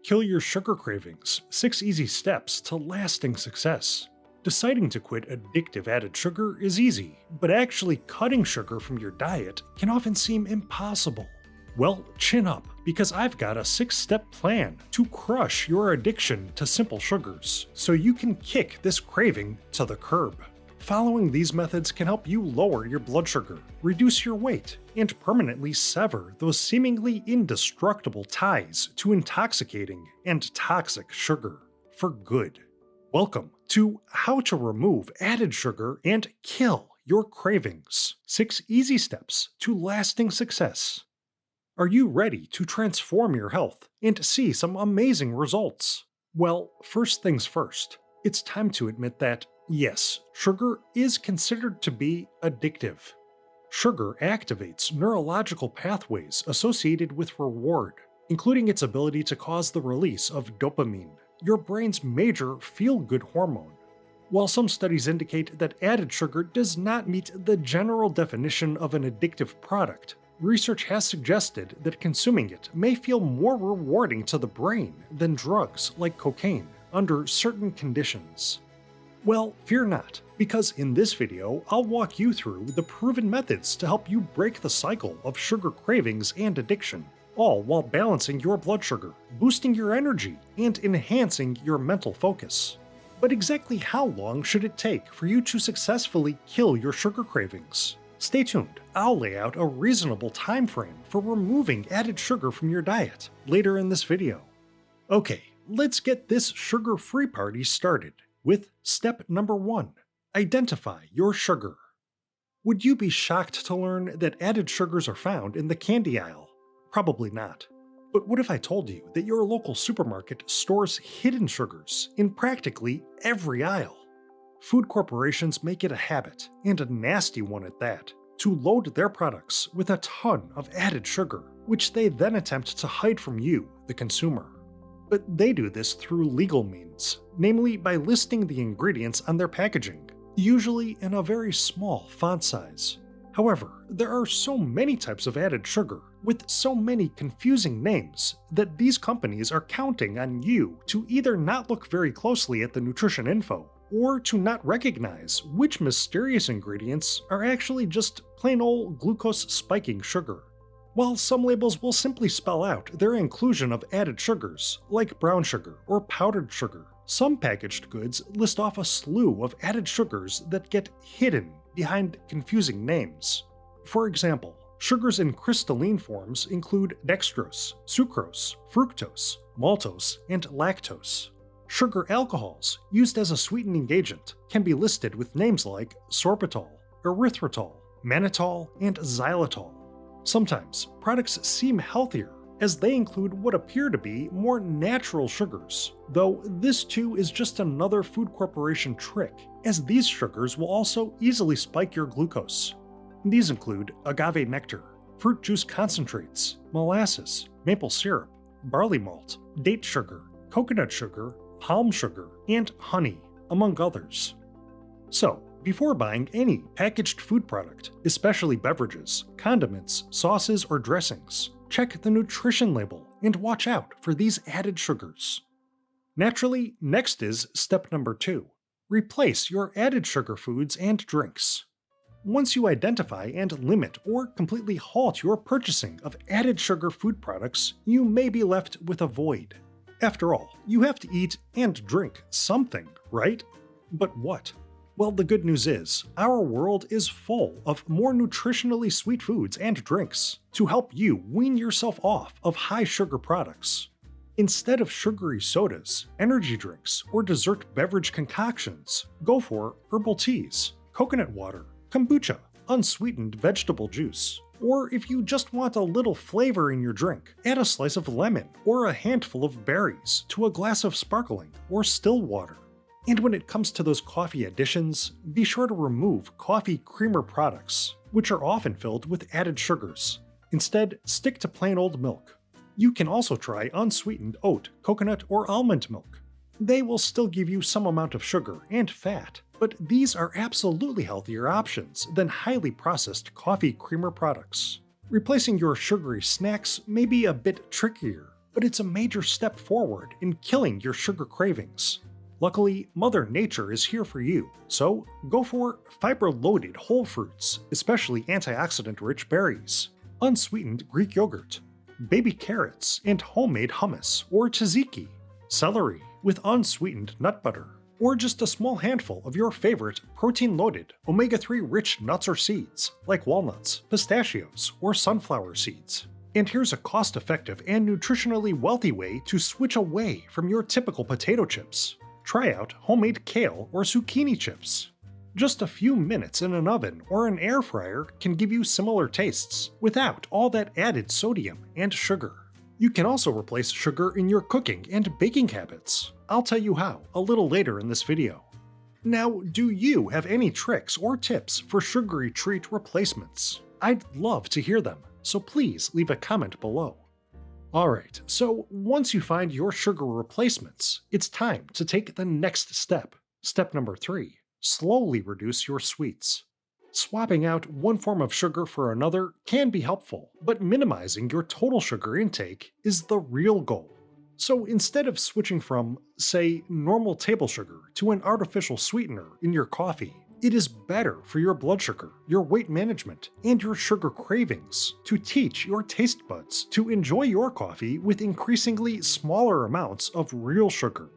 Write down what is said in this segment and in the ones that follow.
Kill your sugar cravings, 6 easy steps to lasting success. Deciding to quit addictive added sugar is easy, but actually cutting sugar from your diet can often seem impossible. Well, chin up, because I've got a 6-step plan to crush your addiction to simple sugars, so you can kick this craving to the curb. Following these methods can help you lower your blood sugar, reduce your weight, and permanently sever those seemingly indestructible ties to intoxicating and toxic sugar for good. Welcome to How to Remove Added Sugar and Kill Your Cravings: 6 Easy Steps to Lasting Success. Are you ready to transform your health and see some amazing results? Well, first things first, it's time to admit that yes, sugar is considered to be addictive. Sugar activates neurological pathways associated with reward, including its ability to cause the release of dopamine, your brain's major feel-good hormone. While some studies indicate that added sugar does not meet the general definition of an addictive product, research has suggested that consuming it may feel more rewarding to the brain than drugs like cocaine under certain conditions. Well, fear not, because in this video, I'll walk you through the proven methods to help you break the cycle of sugar cravings and addiction, all while balancing your blood sugar, boosting your energy, and enhancing your mental focus. But exactly how long should it take for you to successfully kill your sugar cravings? Stay tuned, I'll lay out a reasonable time frame for removing added sugar from your diet later in this video. Okay, let's get this sugar-free party started with step number 1. Identify your sugar. Would you be shocked to learn that added sugars are found in the candy aisle? Probably not. But what if I told you that your local supermarket stores hidden sugars in practically every aisle? Food corporations make it a habit, and a nasty one at that, to load their products with a ton of added sugar, which they then attempt to hide from you, the consumer. But they do this through legal means, namely by listing the ingredients on their packaging, usually in a very small font size. However, there are so many types of added sugar, with so many confusing names, that these companies are counting on you to either not look very closely at the nutrition info, or to not recognize which mysterious ingredients are actually just plain old glucose-spiking sugar. While some labels will simply spell out their inclusion of added sugars, like brown sugar or powdered sugar, some packaged goods list off a slew of added sugars that get hidden behind confusing names. For example, sugars in crystalline forms include dextrose, sucrose, fructose, maltose, and lactose. Sugar alcohols, used as a sweetening agent, can be listed with names like sorbitol, erythritol, mannitol, and xylitol. Sometimes, products seem healthier, as they include what appear to be more natural sugars, though this too is just another food corporation trick, as these sugars will also easily spike your glucose. These include agave nectar, fruit juice concentrates, molasses, maple syrup, barley malt, date sugar, coconut sugar, palm sugar, and honey, among others. So, before buying any packaged food product, especially beverages, condiments, sauces, or dressings, check the nutrition label and watch out for these added sugars. Naturally, next is step number 2. Replace your added sugar foods and drinks. Once you identify and limit or completely halt your purchasing of added sugar food products, you may be left with a void. After all, you have to eat and drink something, right? But what? Well, the good news is, our world is full of more nutritionally sweet foods and drinks to help you wean yourself off of high sugar products. Instead of sugary sodas, energy drinks, or dessert beverage concoctions, go for herbal teas, coconut water, kombucha, unsweetened vegetable juice, or if you just want a little flavor in your drink, add a slice of lemon or a handful of berries to a glass of sparkling or still water. And when it comes to those coffee additions, be sure to remove coffee creamer products, which are often filled with added sugars. Instead, stick to plain old milk. You can also try unsweetened oat, coconut, or almond milk. They will still give you some amount of sugar and fat, but these are absolutely healthier options than highly processed coffee creamer products. Replacing your sugary snacks may be a bit trickier, but it's a major step forward in killing your sugar cravings. Luckily, Mother Nature is here for you, so go for fiber-loaded whole fruits, especially antioxidant-rich berries, unsweetened Greek yogurt, baby carrots, and homemade hummus or tzatziki, celery with unsweetened nut butter, or just a small handful of your favorite protein-loaded omega-3 rich nuts or seeds, like walnuts, pistachios, or sunflower seeds. And here's a cost-effective and nutritionally wealthy way to switch away from your typical potato chips. Try out homemade kale or zucchini chips. Just a few minutes in an oven or an air fryer can give you similar tastes, without all that added sodium and sugar. You can also replace sugar in your cooking and baking habits. I'll tell you how a little later in this video. Now, do you have any tricks or tips for sugary treat replacements? I'd love to hear them, so please leave a comment below. Alright, so once you find your sugar replacements, it's time to take the next step. Step number 3. Slowly reduce your sweets. Swapping out one form of sugar for another can be helpful, but minimizing your total sugar intake is the real goal. So instead of switching from, say, normal table sugar to an artificial sweetener in your coffee, it is better for your blood sugar, your weight management, and your sugar cravings to teach your taste buds to enjoy your coffee with increasingly smaller amounts of real sugar.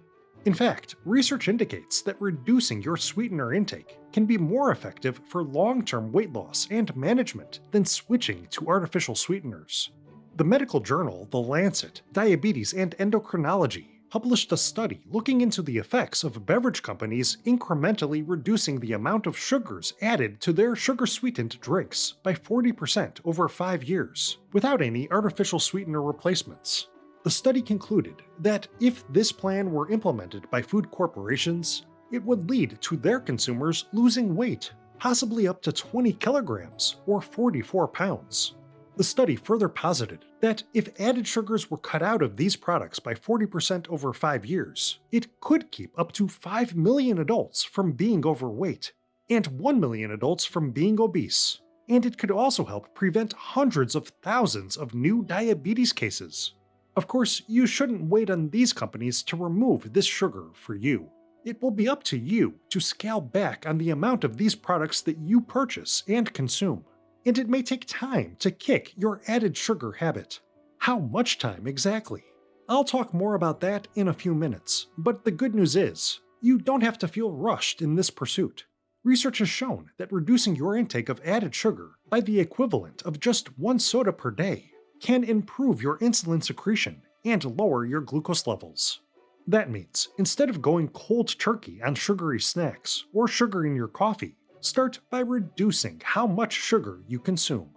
In fact, research indicates that reducing your sweetener intake can be more effective for long-term weight loss and management than switching to artificial sweeteners. The medical journal The Lancet, Diabetes and Endocrinology published a study looking into the effects of beverage companies incrementally reducing the amount of sugars added to their sugar-sweetened drinks by 40% over 5 years, without any artificial sweetener replacements. The study concluded that if this plan were implemented by food corporations, it would lead to their consumers losing weight, possibly up to 20 kilograms or 44 pounds. The study further posited that if added sugars were cut out of these products by 40% over 5 years, it could keep up to 5 million adults from being overweight and 1 million adults from being obese. And it could also help prevent hundreds of thousands of new diabetes cases. Of course, you shouldn't wait on these companies to remove this sugar for you. It will be up to you to scale back on the amount of these products that you purchase and consume. And it may take time to kick your added sugar habit. How much time exactly? I'll talk more about that in a few minutes, but the good news is, you don't have to feel rushed in this pursuit. Research has shown that reducing your intake of added sugar by the equivalent of just 1 soda per day can improve your insulin secretion and lower your glucose levels. That means, instead of going cold turkey on sugary snacks or sugar in your coffee, start by reducing how much sugar you consume.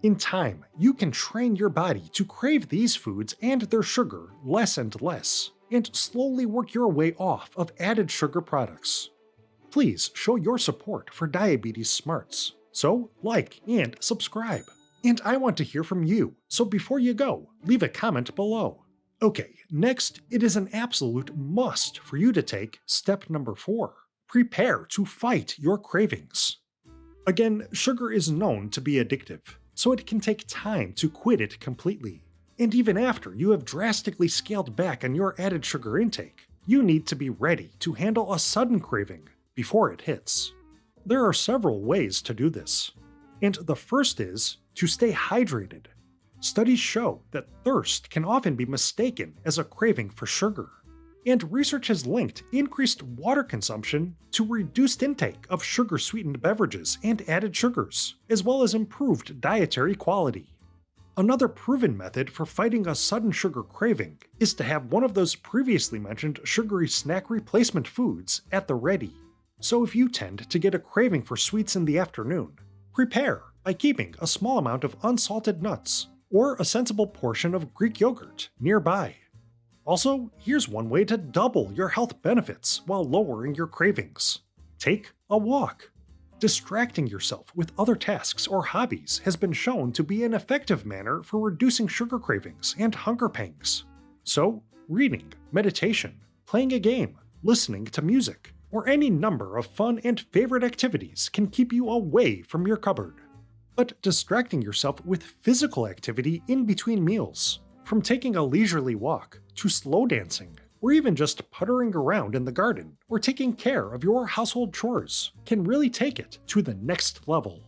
In time, you can train your body to crave these foods and their sugar less and less, and slowly work your way off of added sugar products. Please show your support for Diabetes Smarts, so like and subscribe. And I want to hear from you, so before you go, leave a comment below. Okay, next, it is an absolute must for you to take step number 4. Prepare to fight your cravings. Again, sugar is known to be addictive, so it can take time to quit it completely. And even after you have drastically scaled back on your added sugar intake, you need to be ready to handle a sudden craving before it hits. There are several ways to do this. And the first is to stay hydrated. Studies show that thirst can often be mistaken as a craving for sugar. And research has linked increased water consumption to reduced intake of sugar-sweetened beverages and added sugars, as well as improved dietary quality. Another proven method for fighting a sudden sugar craving is to have one of those previously mentioned sugary snack replacement foods at the ready. So if you tend to get a craving for sweets in the afternoon, prepare by keeping a small amount of unsalted nuts or a sensible portion of Greek yogurt nearby. Also, here's one way to double your health benefits while lowering your cravings. Take a walk. Distracting yourself with other tasks or hobbies has been shown to be an effective manner for reducing sugar cravings and hunger pangs. So, reading, meditation, playing a game, listening to music, or any number of fun and favorite activities can keep you away from your cupboard. But distracting yourself with physical activity in between meals, From taking a leisurely walk, to slow dancing, or even just puttering around in the garden or taking care of your household chores, can really take it to the next level.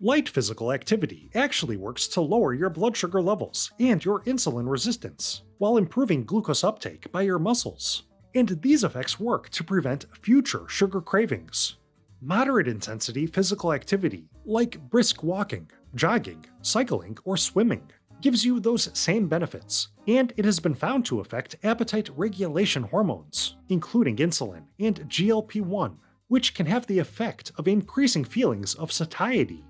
Light physical activity actually works to lower your blood sugar levels and your insulin resistance, while improving glucose uptake by your muscles. And these effects work to prevent future sugar cravings. Moderate intensity physical activity, like brisk walking, jogging, cycling, or swimming, gives you those same benefits, and it has been found to affect appetite regulation hormones, including insulin and GLP-1, which can have the effect of increasing feelings of satiety.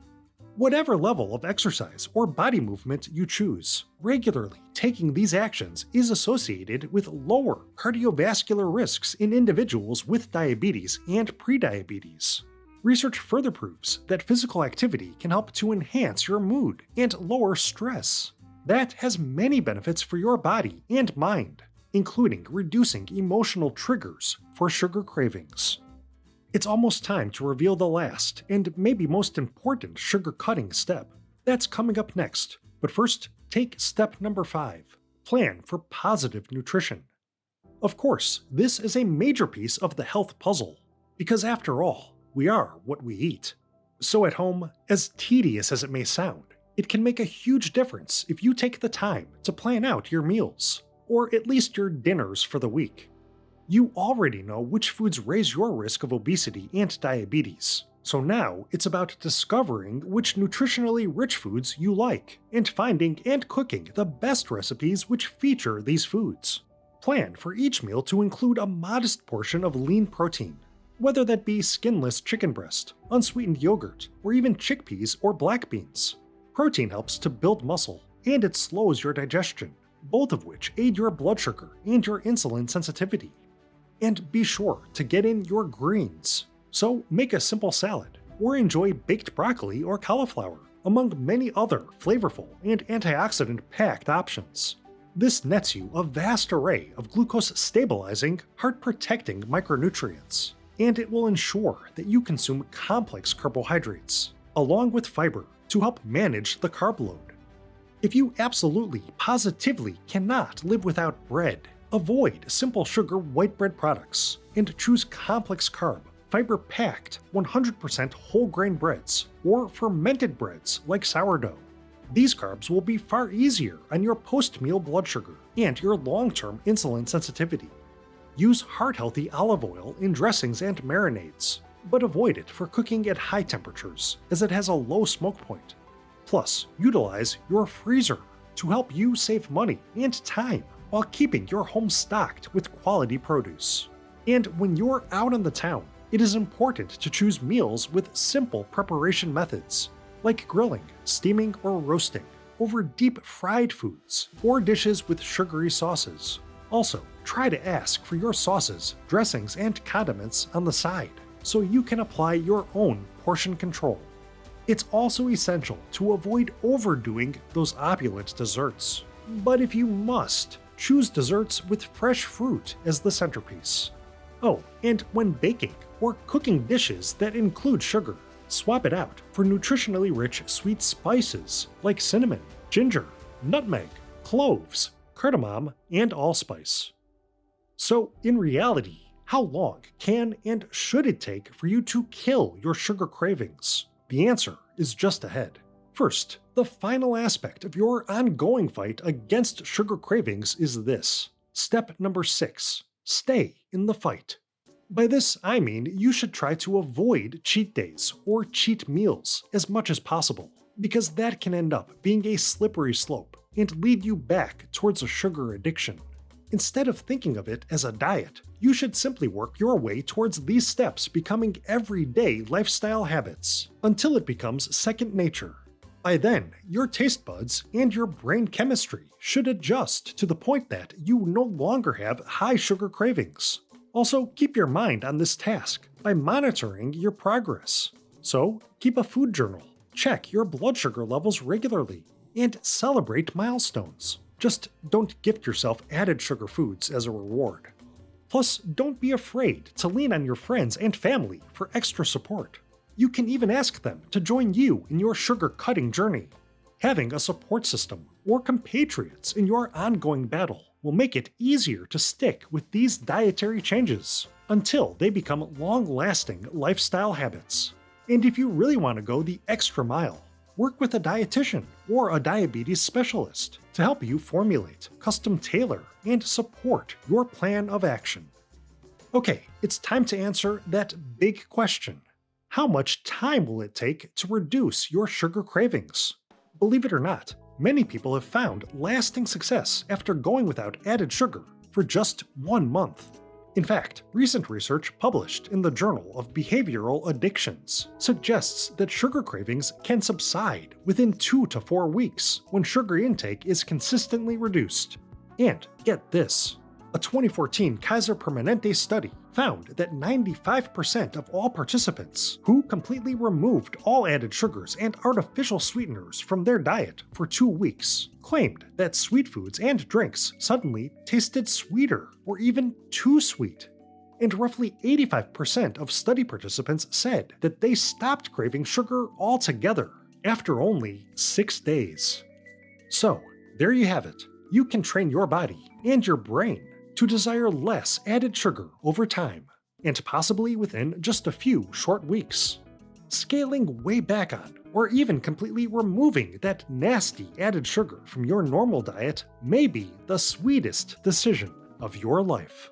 Whatever level of exercise or body movement you choose, regularly taking these actions is associated with lower cardiovascular risks in individuals with diabetes and prediabetes. Research further proves that physical activity can help to enhance your mood and lower stress. That has many benefits for your body and mind, including reducing emotional triggers for sugar cravings. It's almost time to reveal the last and maybe most important sugar cutting step. That's coming up next, but first, take step number 5. Plan for positive nutrition. Of course, this is a major piece of the health puzzle, because after all, we are what we eat. So at home, as tedious as it may sound, it can make a huge difference if you take the time to plan out your meals, or at least your dinners for the week. You already know which foods raise your risk of obesity and diabetes, so now it's about discovering which nutritionally rich foods you like, and finding and cooking the best recipes which feature these foods. Plan for each meal to include a modest portion of lean protein, whether that be skinless chicken breast, unsweetened yogurt, or even chickpeas or black beans. Protein helps to build muscle, and it slows your digestion, both of which aid your blood sugar and your insulin sensitivity. And be sure to get in your greens. So make a simple salad, or enjoy baked broccoli or cauliflower, among many other flavorful and antioxidant-packed options. This nets you a vast array of glucose-stabilizing, heart-protecting micronutrients, and it will ensure that you consume complex carbohydrates, along with fiber, to help manage the carb load. If you absolutely, positively cannot live without bread, avoid simple sugar white bread products and choose complex carb, fiber-packed 100% whole grain breads or fermented breads like sourdough. These carbs will be far easier on your post-meal blood sugar and your long-term insulin sensitivity. Use heart-healthy olive oil in dressings and marinades, but avoid it for cooking at high temperatures as it has a low smoke point. Plus, utilize your freezer to help you save money and time while keeping your home stocked with quality produce. And when you're out on the town, it is important to choose meals with simple preparation methods, like grilling, steaming, or roasting, over deep fried foods or dishes with sugary sauces. Also, try to ask for your sauces, dressings, and condiments on the side, so you can apply your own portion control. It's also essential to avoid overdoing those opulent desserts. But if you must, choose desserts with fresh fruit as the centerpiece. Oh, and when baking or cooking dishes that include sugar, swap it out for nutritionally rich sweet spices like cinnamon, ginger, nutmeg, cloves, cardamom, and allspice. So, in reality, how long can and should it take for you to kill your sugar cravings? The answer is just ahead. First, the final aspect of your ongoing fight against sugar cravings is this. Step number 6. Stay in the fight. By this, I mean you should try to avoid cheat days or cheat meals as much as possible, because that can end up being a slippery slope and lead you back towards a sugar addiction. Instead of thinking of it as a diet, you should simply work your way towards these steps becoming everyday lifestyle habits until it becomes second nature. By then, your taste buds and your brain chemistry should adjust to the point that you no longer have high sugar cravings. Also, keep your mind on this task by monitoring your progress. So, keep a food journal, check your blood sugar levels regularly, and celebrate milestones. Just don't gift yourself added sugar foods as a reward. Plus, don't be afraid to lean on your friends and family for extra support. You can even ask them to join you in your sugar cutting journey. Having a support system or compatriots in your ongoing battle will make it easier to stick with these dietary changes until they become long-lasting lifestyle habits. And if you really want to go the extra mile, work with a dietitian or a diabetes specialist to help you formulate, custom tailor, and support your plan of action. Okay, it's time to answer that big question. How much time will it take to reduce your sugar cravings? Believe it or not, many people have found lasting success after going without added sugar for just 1 month. In fact, recent research published in the Journal of Behavioral Addictions suggests that sugar cravings can subside within 2 to 4 weeks when sugar intake is consistently reduced. And get this, a 2014 Kaiser Permanente study found that 95% of all participants who completely removed all added sugars and artificial sweeteners from their diet for 2 weeks claimed that sweet foods and drinks suddenly tasted sweeter or even too sweet. And roughly 85% of study participants said that they stopped craving sugar altogether after only 6 days. So, there you have it. You can train your body and your brain to desire less added sugar over time, and possibly within just a few short weeks. Scaling way back on, or even completely removing that nasty added sugar from your normal diet may be the sweetest decision of your life.